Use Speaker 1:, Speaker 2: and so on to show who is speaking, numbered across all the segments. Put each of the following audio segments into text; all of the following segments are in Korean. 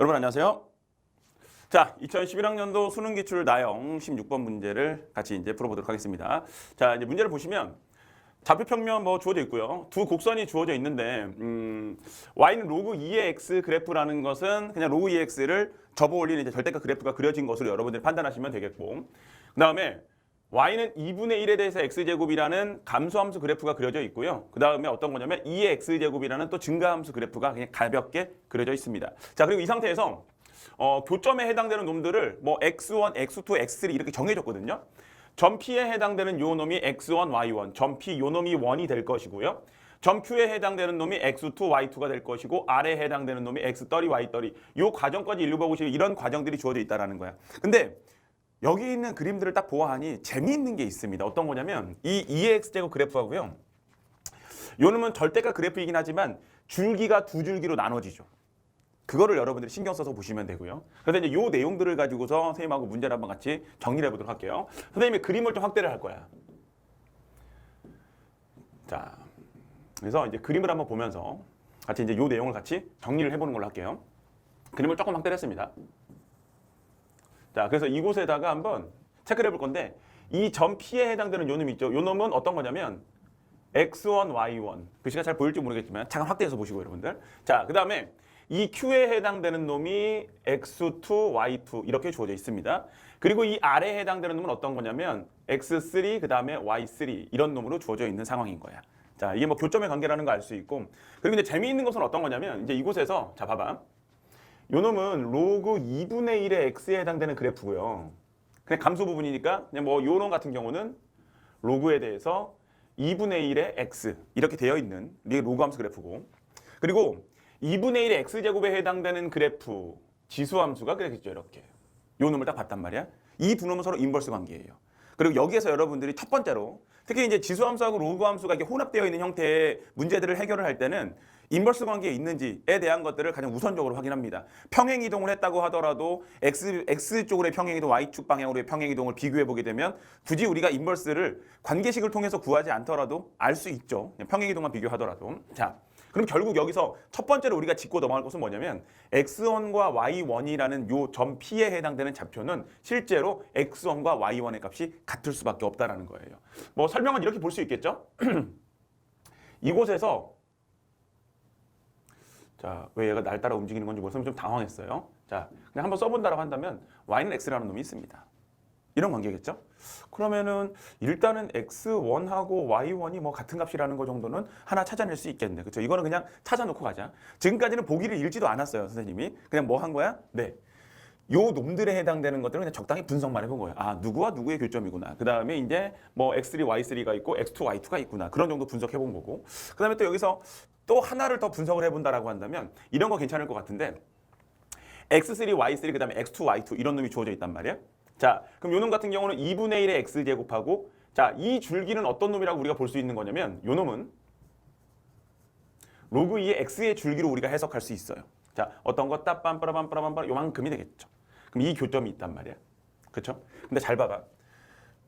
Speaker 1: 여러분 안녕하세요. 자, 2011학년도 수능 기출 나형 16번 문제를 같이 이제 풀어보도록 하겠습니다. 자, 이제 문제를 보시면 좌표평면 뭐 주어져 있고요. 두 곡선이 주어져 있는데 y는 로그 2의 x 그래프라는 것은 그냥 로그 2의 x를 접어 올리는 이제 절대값 그래프가 그려진 것으로 여러분들이 판단하시면 되겠고, 그다음에 y는 2분의 1에 대해서 x제곱이라는 감소함수 그래프가 그려져 있고요. 그 다음에 어떤 거냐면 2의 x제곱이라는 또 증가함수 그래프가 그냥 가볍게 그려져 있습니다. 자, 그리고 이 상태에서 교점에 해당되는 놈들을 뭐 x1, x2, x3 이렇게 정해줬거든요. 점 P에 해당되는 요 놈이 x1, y1, 점 P 요 놈이 1이 될 것이고요. 점 Q에 해당되는 놈이 x2, y2가 될 것이고 R에 해당되는 놈이 x30, y30. 요 과정까지 읽어보시면 이런 과정들이 주어져 있다는 거야. 근데 여기 있는 그림들을 딱 보아하니 재미있는 게 있습니다. 어떤 거냐면 이 2x제곱 그래프하고요. 요 놈은 절대값 그래프이긴 하지만 줄기가 두 줄기로 나눠지죠. 그거를 여러분들이 신경 써서 보시면 되고요. 그래서 이제 요 내용들을 가지고서 선생님하고 문제를 한번 같이 정리를 해보도록 할게요. 선생님이 그림을 좀 확대를 할 거야. 자, 그래서 이제 그림을 한번 보면서 같이 이제 요 내용을 같이 정리를 해보는 걸로 할게요. 그림을 조금 확대를 했습니다. 자, 그래서 이곳에다가 한번 체크를 해볼 건데 이 점 P에 해당되는 요 놈 있죠. 요 놈은 어떤 거냐면 x1, y1. 글씨가 잘 보일지 모르겠지만 잠깐 확대해서 보시고 여러분들. 자, 그 다음에 이 Q에 해당되는 놈이 x2, y2 이렇게 주어져 있습니다. 그리고 이 R에 해당되는 놈은 어떤 거냐면 x3, 그 다음에 y3 이런 놈으로 주어져 있는 상황인 거야. 자, 이게 뭐 교점의 관계라는 거 알 수 있고, 그리고 이제 재미있는 것은 어떤 거냐면 이제 이곳에서 자 봐봐. 요 놈은 로그 2분의 1의 x에 해당되는 그래프고요. 그냥 감소 부분이니까 그냥 뭐 요 놈 같은 경우는 로그에 대해서 2분의 1의 x 이렇게 되어 있는 이게 로그 함수 그래프고, 그리고 2분의 1의 x제곱에 해당되는 그래프 지수함수가 그랬겠죠. 이렇게 요 놈을 딱 봤단 말이야. 이 두 놈은 서로 인버스 관계예요. 그리고 여기에서 여러분들이 첫 번째로 특히 이제 지수함수하고 로그함수가 이렇게 혼합되어 있는 형태의 문제들을 해결을 할 때는 인버스 관계에 있는지에 대한 것들을 가장 우선적으로 확인합니다. 평행 이동을 했다고 하더라도 x 쪽으로의 평행 이동, y축 방향으로의 평행 이동을 비교해 보게 되면 굳이 우리가 인버스를 관계식을 통해서 구하지 않더라도 알 수 있죠. 평행 이동만 비교하더라도. 자, 그럼 결국 여기서 첫 번째로 우리가 짚고 넘어갈 것은 뭐냐면 x1과 y1이라는 요 점 P에 해당되는 좌표는 실제로 x1과 y1의 값이 같을 수밖에 없다라는 거예요. 뭐 설명은 이렇게 볼 수 있겠죠? 이곳에서 자, 왜 얘가 날 따라 움직이는 건지 모르겠어서 좀 당황했어요. 자, 그냥 한번 써본다라고 한다면 y는 x라는 놈이 있습니다. 이런 관계겠죠? 그러면은 일단은 x1하고 y1이 뭐 같은 값이라는 거 정도는 하나 찾아낼 수 있겠네. 그렇죠? 이거는 그냥 찾아놓고 가자. 지금까지는 보기를 읽지도 않았어요, 선생님이. 그냥 뭐 한 거야? 네. 요 놈들에 해당되는 것들은 그냥 적당히 분석만 해본 거예요. 아, 누구와 누구의 교점이구나. 그 다음에 이제 뭐 x3, y3가 있고 x2, y2가 있구나. 그런 정도 분석해 본 거고. 그 다음에 또 여기서 또 하나를 더 분석을 해본다라고 한다면 이런 거 괜찮을 것 같은데 x3, y3, 그 다음에 x2, y2 이런 놈이 주어져 있단 말이야. 자, 그럼 요 놈 같은 경우는 2분의 1의 x제곱하고, 자, 이 줄기는 어떤 놈이라고 우리가 볼 수 있는 거냐면 요 놈은 로그 2의 x의 줄기로 우리가 해석할 수 있어요. 자, 어떤 거 따빰빠라빰빠라빰빠라 요만큼이 되겠죠. 그럼 이 교점이 있단 말이야. 그렇죠? 근데 잘 봐봐.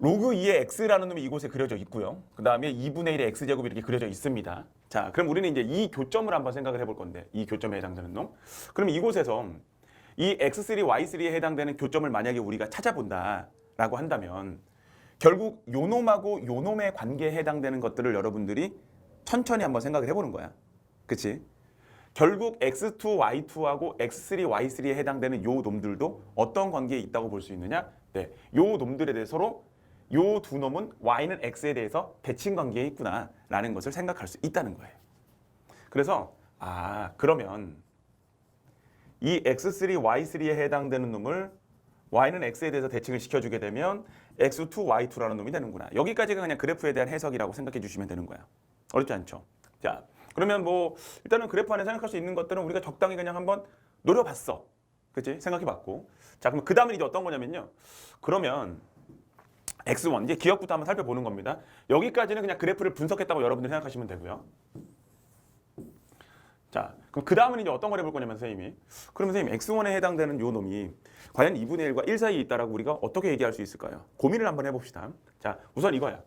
Speaker 1: 로그 2의 x라는 놈이 이곳에 그려져 있고요. 그 다음에 2분의 1의 x제곱이 이렇게 그려져 있습니다. 자, 그럼 우리는 이제 이 교점을 한번 생각을 해볼 건데, 이 교점에 해당되는 놈. 그럼 이곳에서 이 x3, y3에 해당되는 교점을 만약에 우리가 찾아본다라고 한다면 결국 요 놈하고 요 놈의 관계에 해당되는 것들을 여러분들이 천천히 한번 생각을 해보는 거야. 그치? 결국 x2, y2하고 x3, y3에 해당되는 요 놈들도 어떤 관계에 있다고 볼 수 있느냐? 네, 요 놈들에 대해서 서로 요 두 놈은 y는 x에 대해서 대칭 관계에 있구나라는 것을 생각할 수 있다는 거예요. 그래서 그러면 이 x3, y3에 해당되는 놈을 y는 x에 대해서 대칭을 시켜주게 되면 x2, y2라는 놈이 되는구나. 여기까지가 그냥 그래프에 대한 해석이라고 생각해 주시면 되는 거야. 어렵지 않죠? 자, 그러면 뭐 일단은 그래프 안에 생각할 수 있는 것들은 우리가 적당히 그냥 한번 노려봤어. 그치? 생각해봤고. 자, 그럼 그 다음은 이제 어떤 거냐면요. 그러면 x1, 이제 기억부터 한번 살펴보는 겁니다. 여기까지는 그냥 그래프를 분석했다고 여러분들이 생각하시면 되고요. 자, 그럼 그 다음은 이제 어떤 걸 해볼 거냐면 선생님이, 그러면 선생님 x1에 해당되는 요 놈이 과연 2분의 1과 1 사이에 있다라고 우리가 어떻게 얘기할 수 있을까요? 고민을 한번 해봅시다. 자, 우선 이거야.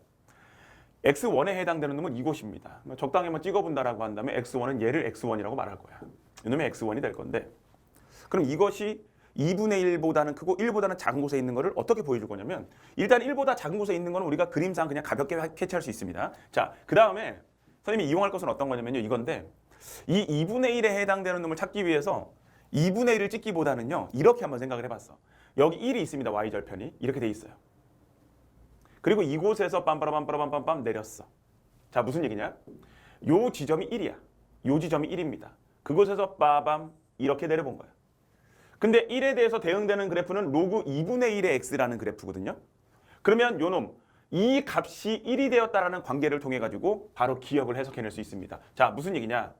Speaker 1: x1에 해당되는 놈은 이곳입니다. 적당히 한번 찍어본다라고 한다면 x1은 얘를 x1이라고 말할 거야. 이놈이 x1이 될 건데, 그럼 이것이 2분의 1보다는 크고 1보다는 작은 곳에 있는 거를 어떻게 보여줄 거냐면 일단 1보다 작은 곳에 있는 거는 우리가 그림상 그냥 가볍게 캐치할 수 있습니다. 자, 그 다음에 선생님이 이용할 것은 어떤 거냐면요. 이건데 이 2분의 1에 해당되는 놈을 찾기 위해서 2분의 1을 찍기보다는요. 이렇게 한번 생각을 해봤어. 여기 1이 있습니다. y절편이. 이렇게 돼 있어요. 그리고 이곳에서 빰빠라빰빠라빰빰빰 내렸어. 자, 무슨 얘기냐? 요 지점이 1이야. 요 지점이 1입니다. 그곳에서 빠밤 이렇게 내려본 거야. 근데 1에 대해서 대응되는 그래프는 로그 2분의 1의 x라는 그래프거든요. 그러면 요놈 이 값이 1이 되었다라는 관계를 통해 가지고 바로 기억을 해석해낼 수 있습니다. 자, 무슨 얘기냐?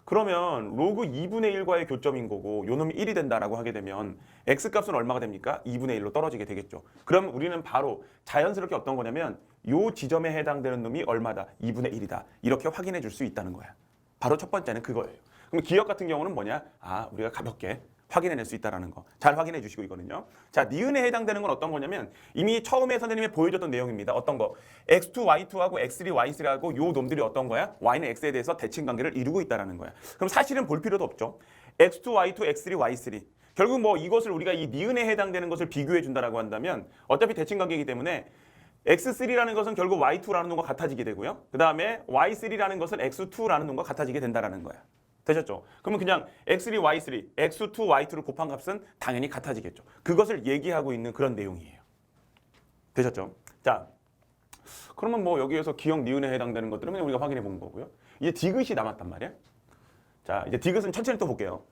Speaker 1: 그러면 로그 2분의 1과의 교점인 거고 요놈이 1이 된다라고 하게 되면 x값은 얼마가 됩니까? 2분의 1로 떨어지게 되겠죠. 그럼 우리는 바로 자연스럽게 어떤 거냐면 요 지점에 해당되는 놈이 얼마다? 2분의 1이다. 이렇게 확인해 줄 수 있다는 거야. 바로 첫 번째는 그거예요. 그럼 기억 같은 경우는 뭐냐? 아, 우리가 가볍게 확인해낼 수 있다는 거. 잘 확인해 주시고 이거는요. 자, 니은에 해당되는 건 어떤 거냐면 이미 처음에 선생님이 보여줬던 내용입니다. 어떤 거? x2, y2하고 x3, y3하고 요 놈들이 어떤 거야? y는 x에 대해서 대칭 관계를 이루고 있다는 거야. 그럼 사실은 볼 필요도 없죠. x2, y2, x3, y3. 결국 뭐 이것을 우리가 이 니은에 해당되는 것을 비교해 준다라고 한다면 어차피 대칭 관계이기 때문에 x3라는 것은 결국 y2라는 놈과 같아지게 되고요. 그 다음에 y3라는 것은 x2라는 놈과 같아지게 된다는 거야. 되셨죠? 그러면 그냥 x3, y3, x2, y2를 곱한 값은 당연히 같아지겠죠. 그것을 얘기하고 있는 그런 내용이에요. 되셨죠? 자, 그러면 뭐 여기에서 기억 니은에 해당되는 것들은 그냥 우리가 확인해 본 거고요. 이제 디귿이 남았단 말이야. 자, 이제 디귿은 천천히 또 볼게요.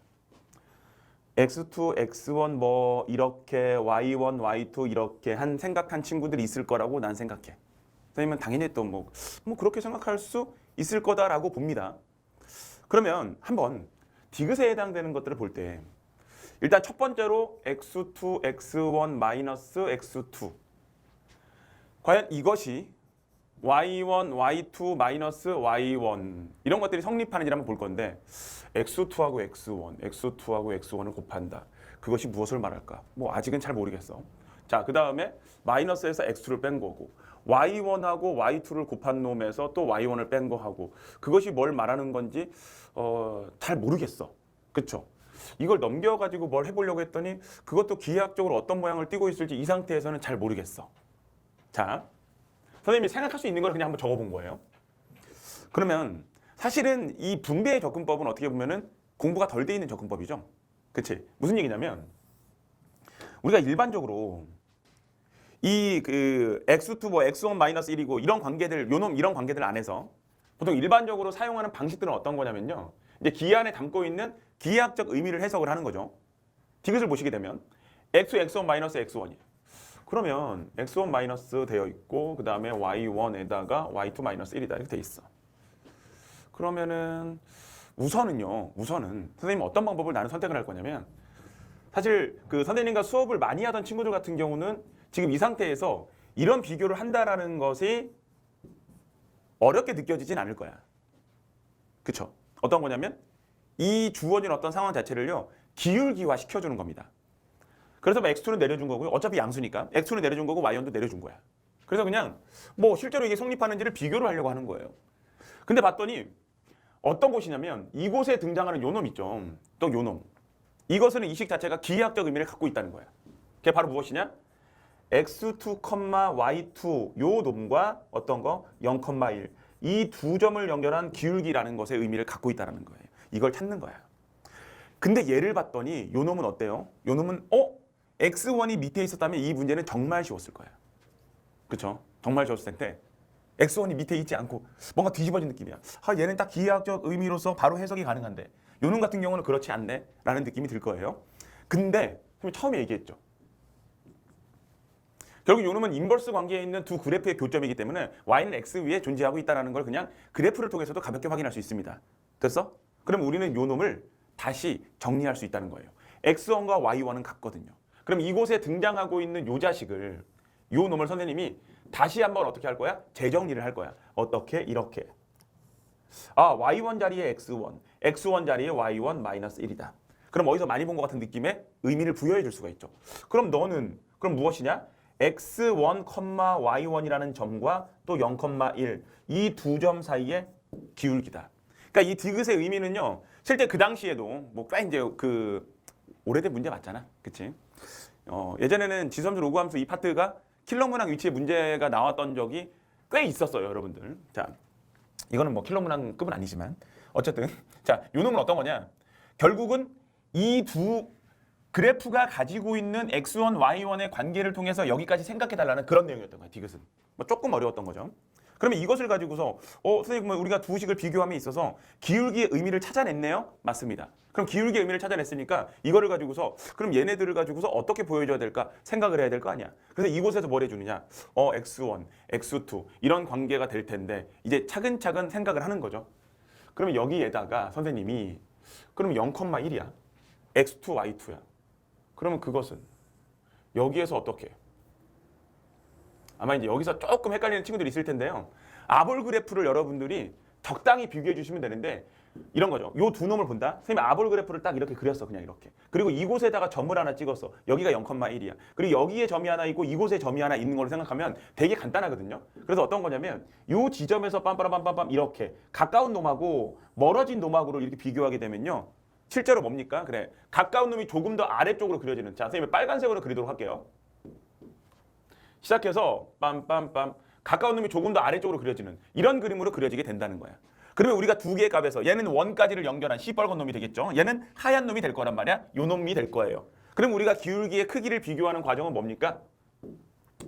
Speaker 1: x2, x1 뭐 이렇게 y1, y2 이렇게 한 생각한 친구들이 있을 거라고 난 생각해. 선생님은 당연히 또 뭐 그렇게 생각할 수 있을 거다라고 봅니다. 그러면 한번 디귿에 해당되는 것들을 볼 때 일단 첫 번째로 x2, x1 마이너스 x2 과연 이것이 y1, y2 마이너스 y1 이런 것들이 성립하는지 한번 볼 건데 x2하고 x1, x2하고 x1을 곱한다. 그것이 무엇을 말할까? 뭐 아직은 잘 모르겠어. 자, 그 다음에 마이너스에서 x2를 뺀 거고 y1하고 y2를 곱한 놈에서 또 y1을 뺀 거하고 그것이 뭘 말하는 건지 잘 모르겠어. 그쵸? 이걸 넘겨가지고 뭘 해보려고 했더니 그것도 기하학적으로 어떤 모양을 띠고 있을지 이 상태에서는 잘 모르겠어. 자, 선생님이 생각할 수 있는 걸 그냥 한번 적어본 거예요. 그러면 사실은 이 분배의 접근법은 어떻게 보면은 공부가 덜 돼 있는 접근법이죠. 그치? 무슨 얘기냐면 우리가 일반적으로 이 그 x2 뭐 x1 마이너스 1이고 이런 관계들 요놈 이런 관계들 안에서 보통 일반적으로 사용하는 방식들은 어떤 거냐면요. 이제 기한에 담고 있는 기하학적 의미를 해석을 하는 거죠. 디귿을 보시게 되면 x, x1 마이너스 x1이에요. 그러면 x1 마이너스 되어 있고 그 다음에 y1에다가 y2 마이너스 1이다 이렇게 돼 있어. 그러면은 우선은 선생님 어떤 방법을 나는 선택을 할 거냐면 사실 그 선생님과 수업을 많이 하던 친구들 같은 경우는 지금 이 상태에서 이런 비교를 한다라는 것이 어렵게 느껴지진 않을 거야. 그쵸? 어떤 거냐면 이 주어진 어떤 상황 자체를요 기울기화 시켜주는 겁니다. 그래서 뭐 x2는 내려준 거고요. 어차피 양수니까 x2는 내려준 거고 y1도 내려준 거야. 그래서 그냥 뭐 실제로 이게 성립하는지를 비교를 하려고 하는 거예요. 근데 봤더니 어떤 곳이냐면 이곳에 등장하는 요놈 있죠. 또 요놈. 이것은 이 식 자체가 기하학적 의미를 갖고 있다는 거야. 그게 바로 무엇이냐? x2, y2 요 놈과 어떤 거? 0,1 이 두 점을 연결한 기울기라는 것의 의미를 갖고 있다는 거예요. 이걸 찾는 거야. 근데 얘를 봤더니 요 놈은 어때요? 요 놈은 x1이 밑에 있었다면 이 문제는 정말 쉬웠을 거야. 그쵸? 정말 쉬웠을 텐데 x1이 밑에 있지 않고 뭔가 뒤집어진 느낌이야. 아, 얘는 딱 기하학적 의미로서 바로 해석이 가능한데 요 놈 같은 경우는 그렇지 않네 라는 느낌이 들 거예요. 근데 처음에 얘기했죠. 결국 요 놈은 인버스 관계에 있는 두 그래프의 교점이기 때문에 y는 x 위에 존재하고 있다는 걸 그냥 그래프를 통해서도 가볍게 확인할 수 있습니다. 됐어? 그럼 우리는 요 놈을 다시 정리할 수 있다는 거예요. x1과 y1은 같거든요. 그럼 이곳에 등장하고 있는 요 자식을 요 놈을 선생님이 다시 한번 어떻게 할 거야? 재정리를 할 거야. 어떻게? 이렇게. 아, y1 자리에 x1, x1 자리에 y1 마이너스 1이다. 그럼 어디서 많이 본 것 같은 느낌의 의미를 부여해 줄 수가 있죠. 그럼 너는 그럼 무엇이냐? x1, y1이라는 점과 또 0,1 이 두 점 사이의 기울기다. 그러니까 이 디귿의 의미는요. 실제 그 당시에도 뭐 꽤 이제 그 오래된 문제 맞잖아. 그치? 예전에는 지수함수, 로그함수 이 파트가 킬러 문항 위치에 문제가 나왔던 적이 꽤 있었어요, 여러분들. 자, 이거는 뭐 킬러 문항급은 아니지만 어쨌든 자, 요 놈은 어떤 거냐? 결국은 이 두 그래프가 가지고 있는 x1, y1의 관계를 통해서 여기까지 생각해달라는 그런 내용이었던 거야, 디귿은. 뭐 조금 어려웠던 거죠. 그러면 이것을 가지고서 선생님 우리가 두 식을 비교함에 있어서 기울기의 의미를 찾아냈네요? 맞습니다. 그럼 기울기의 의미를 찾아냈으니까 이거를 가지고서 그럼 얘네들을 가지고서 어떻게 보여줘야 될까 생각을 해야 될 거 아니야. 그래서 이곳에서 뭘 해주느냐? x1, x2 이런 관계가 될 텐데 이제 차근차근 생각을 하는 거죠. 그러면 여기에다가 선생님이 그럼 0,1이야. x2, y2야. 그러면 그것은 여기에서 어떻게 해요? 아마 이제 여기서 조금 헷갈리는 친구들이 있을 텐데요. 아볼 그래프를 여러분들이 적당히 비교해 주시면 되는데 이런 거죠. 요 두 놈을 본다. 선생님 아볼 그래프를 딱 이렇게 그렸어. 그냥 이렇게. 그리고 이곳에다가 점을 하나 찍었어. 여기가 0,1이야. 그리고 여기에 점이 하나 있고 이곳에 점이 하나 있는 걸로 생각하면 되게 간단하거든요. 그래서 어떤 거냐면 요 지점에서 빰빠라빰빰빰 이렇게 가까운 놈하고 멀어진 놈하고로 이렇게 비교하게 되면요. 실제로 뭡니까? 그래. 가까운 놈이 조금 더 아래쪽으로 그려지는. 자, 선생님 빨간색으로 그리도록 할게요. 시작해서 빰빰빰 가까운 놈이 조금 더 아래쪽으로 그려지는 이런 그림으로 그려지게 된다는 거야. 그러면 우리가 두 개의 값에서 얘는 원까지를 연결한 시뻘건 놈이 되겠죠. 얘는 하얀 놈이 될 거란 말이야. 요 놈이 될 거예요. 그럼 우리가 기울기의 크기를 비교하는 과정은 뭡니까?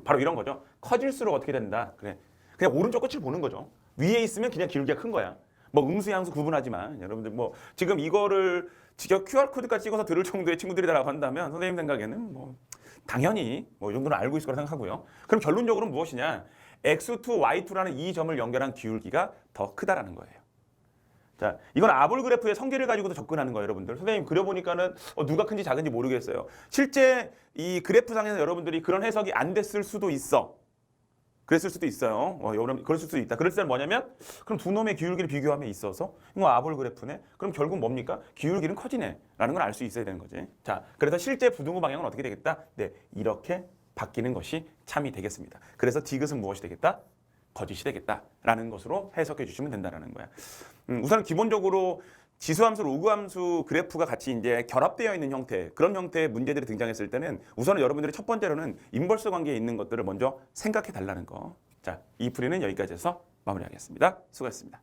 Speaker 1: 바로 이런 거죠. 커질수록 어떻게 된다. 그래. 그냥 오른쪽 끝을 보는 거죠. 위에 있으면 그냥 기울기가 큰 거야. 뭐 음수 양수 구분하지만 여러분들 뭐 지금 이거를 직접 QR코드까지 찍어서 들을 정도의 친구들이라고 한다면 선생님 생각에는 뭐 당연히 뭐 이 정도는 알고 있을 거라 생각하고요. 그럼 결론적으로 무엇이냐? x2, y2라는 이 점을 연결한 기울기가 더 크다라는 거예요. 자, 이건 아볼 그래프의 성질을 가지고도 접근하는 거예요, 여러분들. 선생님 그려보니까는 누가 큰지 작은지 모르겠어요. 실제 이 그래프상에서 여러분들이 그런 해석이 안 됐을 수도 있어. 그랬을 수도 있어요. 그럴 수도 있다. 그럴 때는 뭐냐면 그럼 두 놈의 기울기를 비교함에 있어서 이거 아볼 그래프네. 그럼 결국 뭡니까? 기울기는 커지네. 라는 걸 알 수 있어야 되는 거지. 자, 그래서 실제 부등호 방향은 어떻게 되겠다? 네, 이렇게 바뀌는 것이 참이 되겠습니다. 그래서 디귿은 무엇이 되겠다? 거짓이 되겠다라는 것으로 해석해 주시면 된다는 거야. 우선 기본적으로 지수함수, 로그함수 그래프가 같이 이제 결합되어 있는 형태, 그런 형태의 문제들이 등장했을 때는 우선은 여러분들이 첫 번째로는 인버스 관계에 있는 것들을 먼저 생각해 달라는 거. 자, 이 풀이는 여기까지 해서 마무리하겠습니다. 수고하셨습니다.